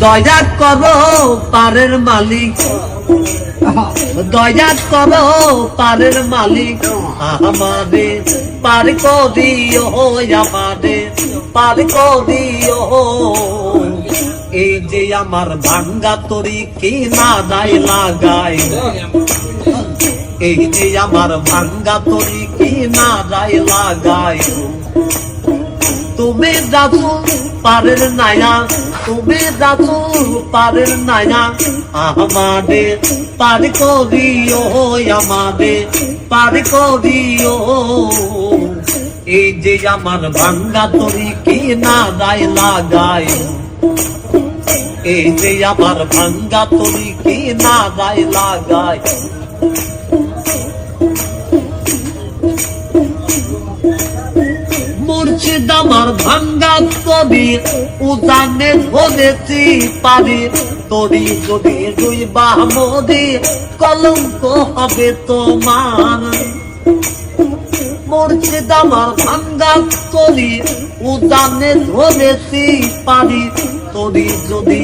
দয়া করো পারের মালিক, দয়া করো পারের মালিক, আমারে পার করিও, আমারে পার করিও। এই যে আমার ভাঙ্গা তরি কি না দায় লাগাই, এই যে আমার ভাঙ্গা তরি কি না দায় লাগাই। তুমি যাচ্ছো পারের নায়া, তুমি যাচ্ছো পারের নায়া, আমাদের পার করিও, আমাদের পার করিও। এই যে আমার ভাঙ্গা তরি কি না দায় লাগাই, এই যে আমার ভাঙ্গা তরি কি না দায় লাগাই। মুর্শিদ আমার ভাঙ্গা তরি উজানে ধরেছি পারি, তরি যদি দুই বামদি কলঙ্ক হবে তোমার। মুর্শিদ আমার ভাঙ্গা তরি উজানে ধরেছি পারি, তরি যদি